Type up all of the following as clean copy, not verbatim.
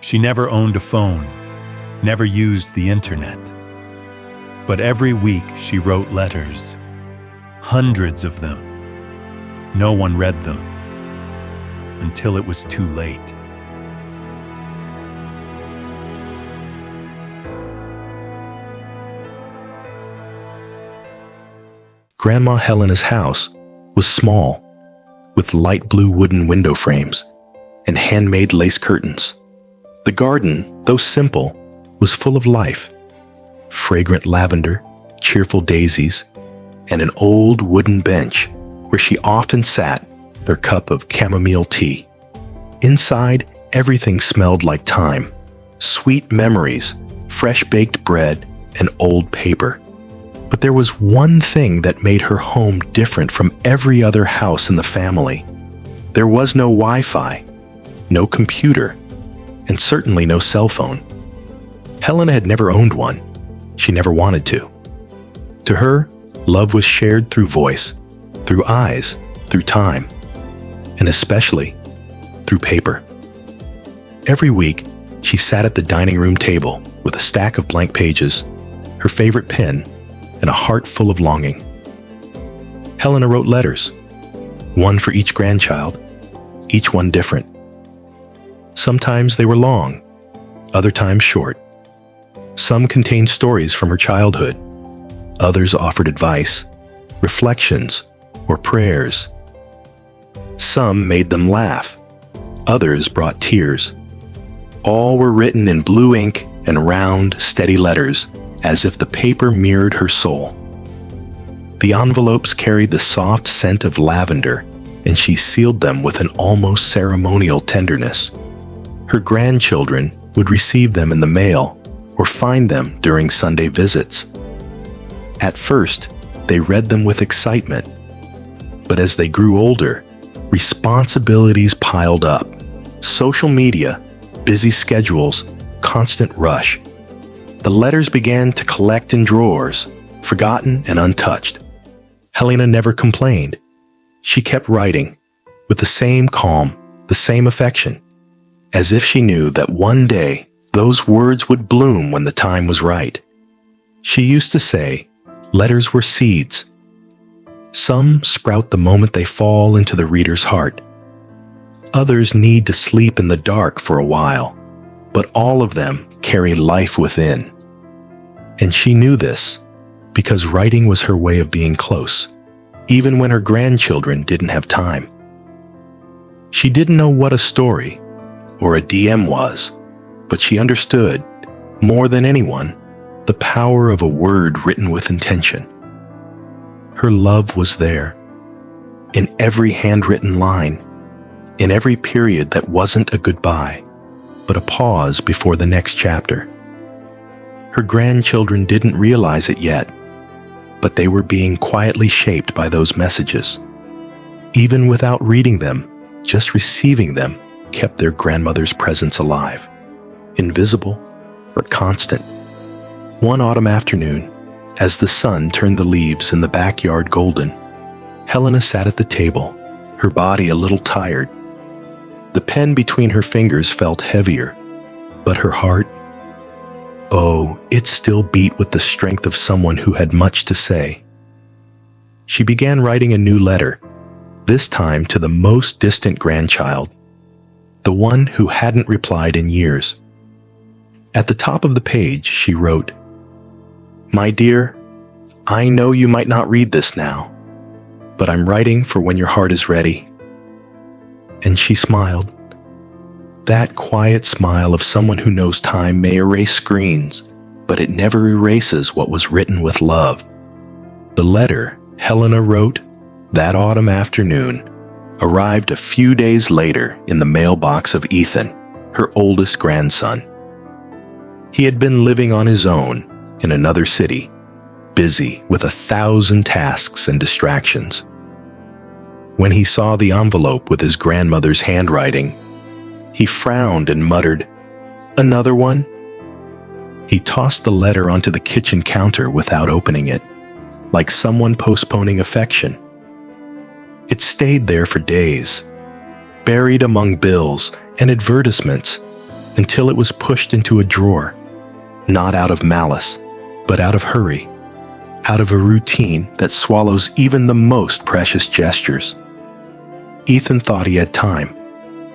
She never owned a phone, never used the internet. But every week she wrote letters, hundreds of them. No one read them until it was too late. Grandma Helena's house was small, with light blue wooden window frames and handmade lace curtains. The garden, though simple, was full of life. Fragrant lavender, cheerful daisies, and an old wooden bench where she often sat with her cup of chamomile tea. Inside, everything smelled like time, sweet memories, fresh-baked bread, and old paper. But there was one thing that made her home different from every other house in the family. There was no Wi-Fi, no computer, and certainly no cell phone. Helena had never owned one. She never wanted to. To her, love was shared through voice, through eyes, through time, and especially through paper. Every week, she sat at the dining room table with a stack of blank pages, her favorite pen, and a heart full of longing. Helena wrote letters, one for each grandchild, each one different. Sometimes they were long, other times short. Some contained stories from her childhood, others offered advice, reflections, or prayers. Some made them laugh, others brought tears. All were written in blue ink and round, steady letters, as if the paper mirrored her soul. The envelopes carried the soft scent of lavender, and she sealed them with an almost ceremonial tenderness. Her grandchildren would receive them in the mail or find them during Sunday visits. At first, they read them with excitement, but as they grew older, responsibilities piled up. Social media, busy schedules, constant rush. The letters began to collect in drawers, forgotten and untouched. Helena never complained. She kept writing, with the same calm, the same affection, as if she knew that one day those words would bloom when the time was right. She used to say, letters were seeds. Some sprout the moment they fall into the reader's heart. Others need to sleep in the dark for a while, but all of them carry life within. And she knew this because writing was her way of being close, even when her grandchildren didn't have time. She didn't know what a story or a DM was, but she understood, more than anyone, the power of a word written with intention. Her love was there, in every handwritten line, in every period that wasn't a goodbye, but a pause before the next chapter. Her grandchildren didn't realize it yet, but they were being quietly shaped by those messages. Even without reading them, just receiving them kept their grandmother's presence alive, invisible but constant. One autumn afternoon, as the sun turned the leaves in the backyard golden, Helena sat at the table, her body a little tired. The pen between her fingers felt heavier, but her heart, oh, it still beat with the strength of someone who had much to say. She began writing a new letter, this time to the most distant grandchild, the one who hadn't replied in years. At the top of the page, she wrote, "My dear, I know you might not read this now, but I'm writing for when your heart is ready." And she smiled. That quiet smile of someone who knows time may erase screens, but it never erases what was written with love. The letter Helena wrote that autumn afternoon arrived a few days later in the mailbox of Ethan, her oldest grandson. He had been living on his own in another city, busy with 1,000 tasks and distractions. When he saw the envelope with his grandmother's handwriting, he frowned and muttered, "Another one?" He tossed the letter onto the kitchen counter without opening it, like someone postponing affection. It stayed there for days, buried among bills and advertisements, until it was pushed into a drawer, not out of malice, but out of hurry, out of a routine that swallows even the most precious gestures. Ethan thought he had time,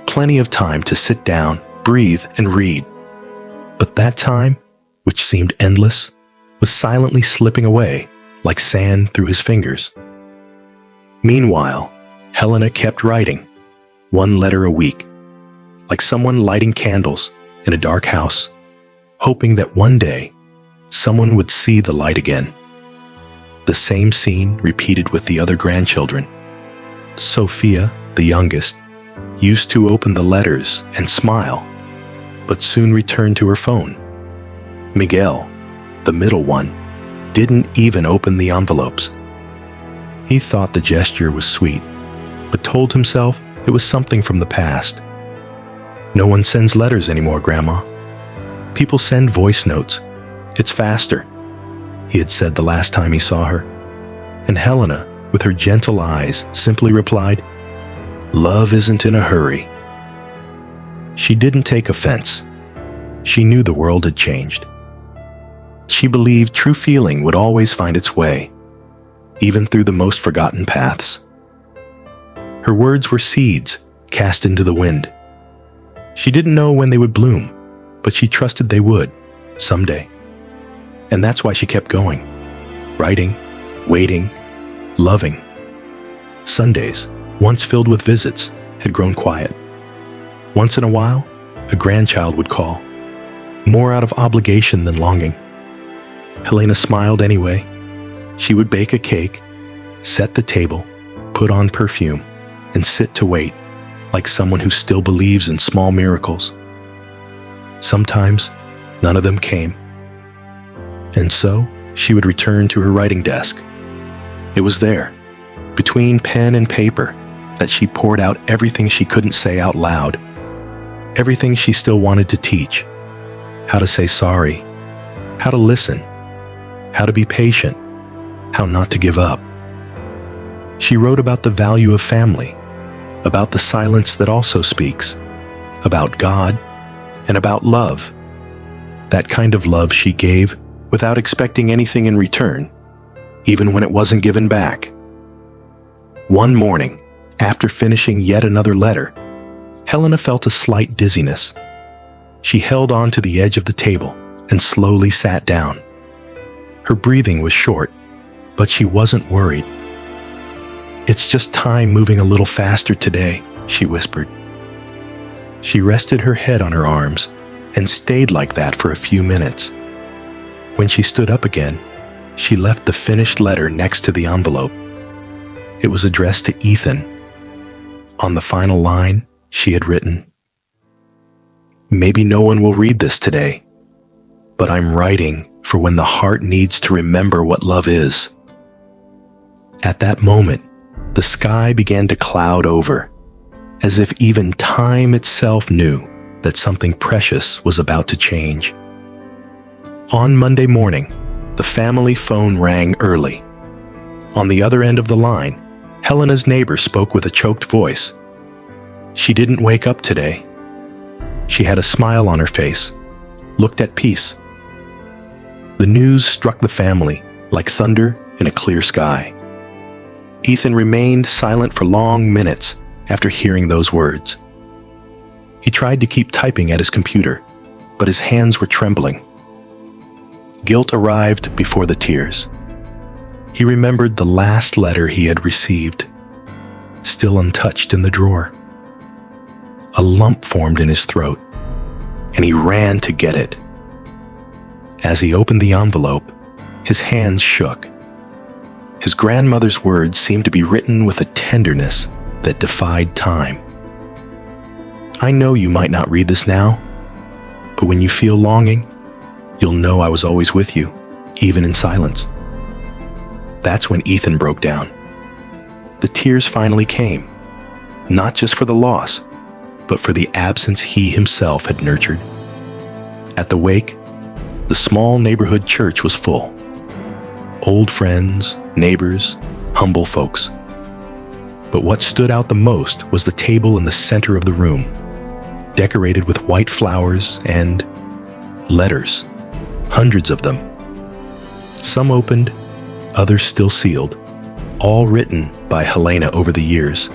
plenty of time to sit down, breathe, and read. But that time, which seemed endless, was silently slipping away like sand through his fingers. Meanwhile, Helena kept writing, one letter a week, like someone lighting candles in a dark house, hoping that one day someone would see the light again. The same scene repeated with the other grandchildren. Sophia, the youngest, used to open the letters and smile, but soon returned to her phone. Miguel, the middle one, didn't even open the envelopes. He thought the gesture was sweet, but told himself it was something from the past. No one sends letters anymore, Grandma. People send voice notes. It's faster, he had said the last time he saw her. And Helena, with her gentle eyes, simply replied, "Love isn't in a hurry." She didn't take offense. She knew the world had changed. She believed true feeling would always find its way, even through the most forgotten paths. Her words were seeds cast into the wind. She didn't know when they would bloom, but she trusted they would, someday. And that's why she kept going, writing, waiting, loving. Sundays, once filled with visits, had grown quiet. Once in a while, a grandchild would call, more out of obligation than longing. Helena smiled anyway. She would bake a cake, set the table, put on perfume, and sit to wait, like someone who still believes in small miracles. Sometimes, none of them came. And so, she would return to her writing desk. It was there, between pen and paper, that she poured out everything she couldn't say out loud, everything she still wanted to teach, how to say sorry, how to listen, how to be patient, how not to give up. She wrote about the value of family, about the silence that also speaks, about God, and about love. That kind of love she gave without expecting anything in return, even when it wasn't given back. One morning, after finishing yet another letter, Helena felt a slight dizziness. She held on to the edge of the table and slowly sat down. Her breathing was short, but she wasn't worried. "It's just time moving a little faster today," she whispered. She rested her head on her arms and stayed like that for a few minutes. When she stood up again, she left the finished letter next to the envelope. It was addressed to Ethan. On the final line, she had written, "Maybe no one will read this today, but I'm writing for when the heart needs to remember what love is." At that moment, the sky began to cloud over, as if even time itself knew that something precious was about to change. On Monday morning, the family phone rang early. On the other end of the line, Helena's neighbor spoke with a choked voice. She didn't wake up today. She had a smile on her face, looked at peace. The news struck the family like thunder in a clear sky. Ethan remained silent for long minutes after hearing those words. He tried to keep typing at his computer, but his hands were trembling. Guilt arrived before the tears. He remembered the last letter he had received, still untouched in the drawer. A lump formed in his throat, and he ran to get it. As he opened the envelope, his hands shook. His grandmother's words seemed to be written with a tenderness that defied time. "I know you might not read this now, but when you feel longing, you'll know I was always with you, even in silence." That's when Ethan broke down. The tears finally came, not just for the loss, but for the absence he himself had nurtured. At the wake, the small neighborhood church was full. Old friends, neighbors, humble folks. But what stood out the most was the table in the center of the room. decorated with white flowers and letters, hundreds of them. Some opened, others still sealed, all written by Helena over the years.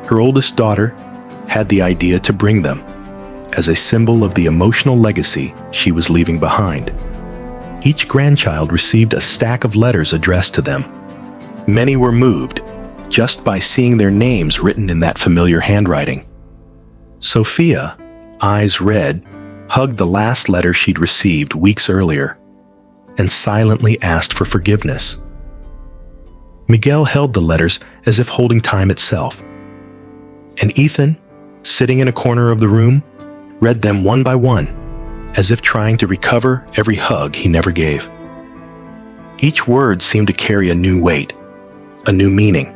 Her oldest daughter had the idea to bring them as a symbol of the emotional legacy she was leaving behind. Each grandchild received a stack of letters addressed to them. Many were moved just by seeing their names written in that familiar handwriting. Sophia, eyes red, hugged the last letter she'd received weeks earlier and silently asked for forgiveness. Miguel held the letters as if holding time itself. And Ethan, sitting in a corner of the room, read them one by one, as if trying to recover every hug he never gave. Each word seemed to carry a new weight, a new meaning,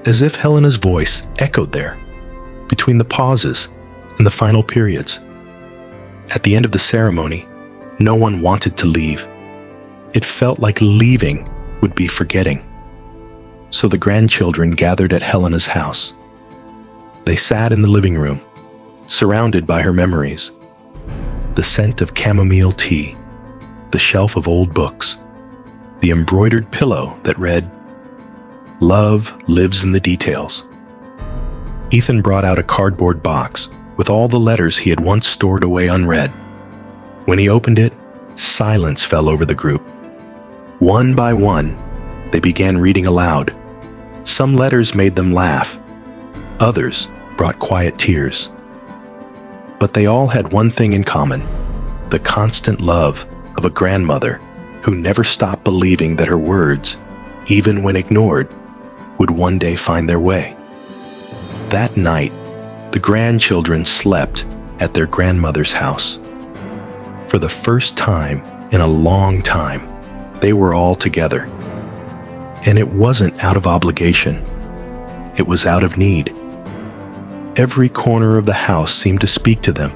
as if Helena's voice echoed there, between the pauses and the final periods. At the end of the ceremony, no one wanted to leave. It felt like leaving would be forgetting. So the grandchildren gathered at Helena's house. They sat in the living room, surrounded by her memories. The scent of chamomile tea, the shelf of old books, the embroidered pillow that read, "Love lives in the details." Ethan brought out a cardboard box with all the letters he had once stored away unread. When he opened it, silence fell over the group. One by one, they began reading aloud. Some letters made them laugh. Others brought quiet tears. But they all had one thing in common: the constant love of a grandmother who never stopped believing that her words, even when ignored, would one day find their way. That night, the grandchildren slept at their grandmother's house. For the first time in a long time, they were all together. And it wasn't out of obligation. It was out of need. Every corner of the house seemed to speak to them,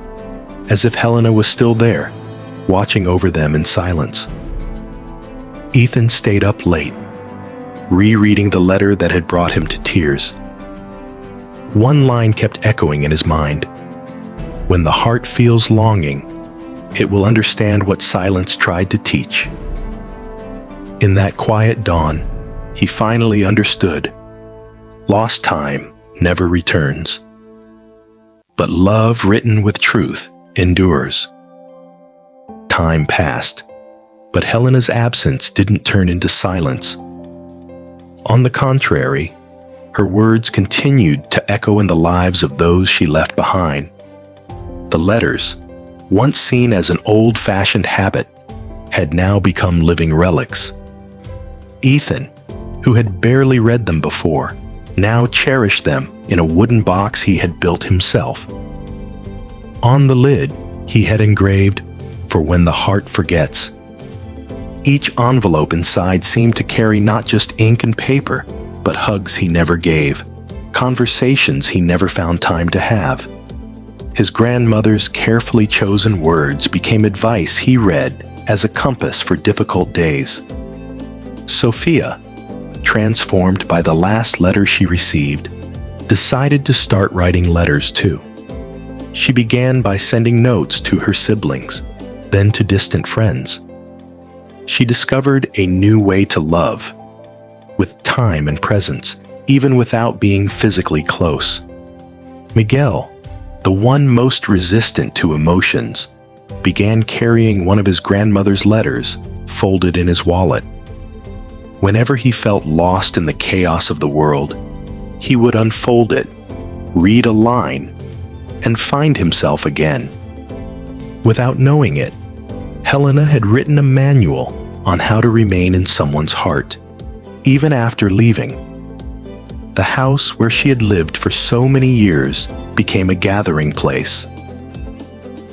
as if Helena was still there, watching over them in silence. Ethan stayed up late, rereading the letter that had brought him to tears. One line kept echoing in his mind: "When the heart feels longing, it will understand what silence tried to teach." In that quiet dawn, he finally understood. Lost time never returns. But love written with truth endures. Time passed, but Helena's absence didn't turn into silence. On the contrary, her words continued to echo in the lives of those she left behind. The letters, once seen as an old-fashioned habit, had now become living relics. Ethan, who had barely read them before, now cherished them in a wooden box he had built himself. On the lid, he had engraved, "For when the heart forgets." Each envelope inside seemed to carry not just ink and paper, but hugs he never gave, conversations he never found time to have. His grandmother's carefully chosen words became advice he read as a compass for difficult days. Sophia, transformed by the last letter she received, decided to start writing letters too. She began by sending notes to her siblings, then to distant friends. She discovered a new way to love, with time and presence, even without being physically close. Miguel, the one most resistant to emotions, began carrying one of his grandmother's letters folded in his wallet. Whenever he felt lost in the chaos of the world, he would unfold it, read a line, and find himself again. Without knowing it, Helena had written a manual on how to remain in someone's heart, even after leaving. The house where she had lived for so many years became a gathering place.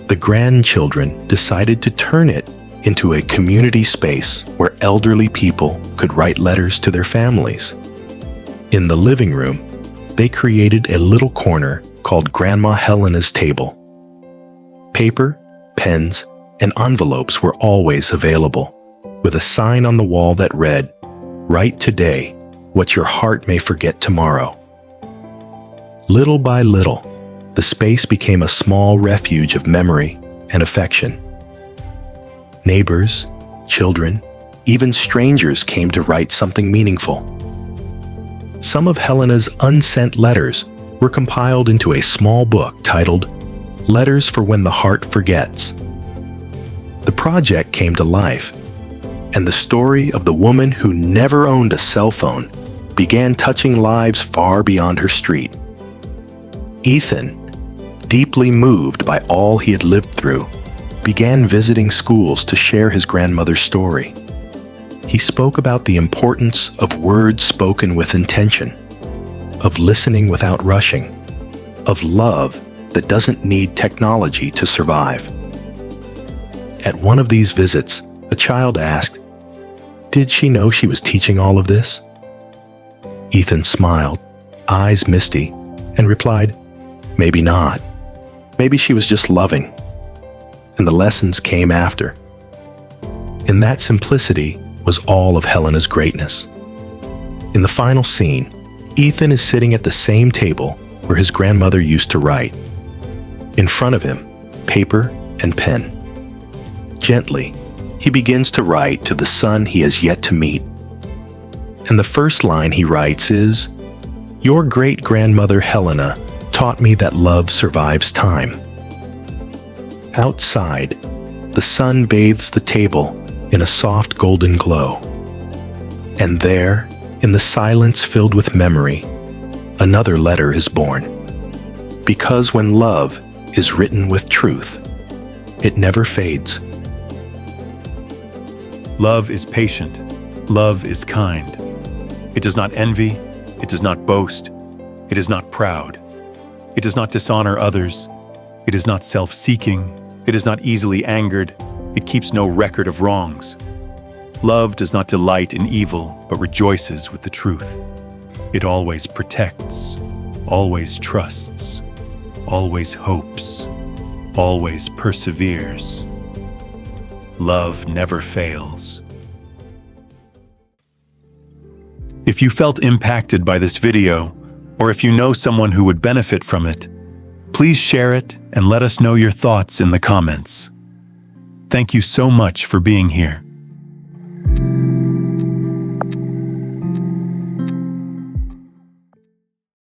The grandchildren decided to turn it into a community space where elderly people could write letters to their families. In the living room, they created a little corner called Grandma Helena's table. Paper, pens, and envelopes were always available, with a sign on the wall that read, "Write today what your heart may forget tomorrow." Little by little, the space became a small refuge of memory and affection. Neighbors, children, even strangers came to write something meaningful. Some of Helena's unsent letters were compiled into a small book titled Letters for When the Heart Forgets. The project came to life, and the story of the woman who never owned a cell phone began touching lives far beyond her street. Ethan, deeply moved by all he had lived through, began visiting schools to share his grandmother's story. He spoke about the importance of words spoken with intention, of listening without rushing, of love that doesn't need technology to survive. At one of these visits, a child asked, "Did she know she was teaching all of this?" Ethan smiled, eyes misty, and replied, "Maybe not. Maybe she was just loving." And the lessons came after. In that simplicity was all of Helena's greatness. In the final scene, Ethan is sitting at the same table where his grandmother used to write. In front of him, paper and pen. Gently, he begins to write to the son he has yet to meet. And the first line he writes is, "Your great-grandmother Helena taught me that love survives time." Outside, the sun bathes the table in a soft golden glow. And there, in the silence filled with memory, another letter is born. Because when love is written with truth, it never fades. Love is patient. Love is kind. It does not envy. It does not boast. It is not proud. It does not dishonor others. It is not self-seeking. It is not easily angered. It keeps no record of wrongs. Love does not delight in evil, but rejoices with the truth. It always protects, always trusts, always hopes, always perseveres. Love never fails. If you felt impacted by this video, or if you know someone who would benefit from it, please share it and let us know your thoughts in the comments. Thank you so much for being here.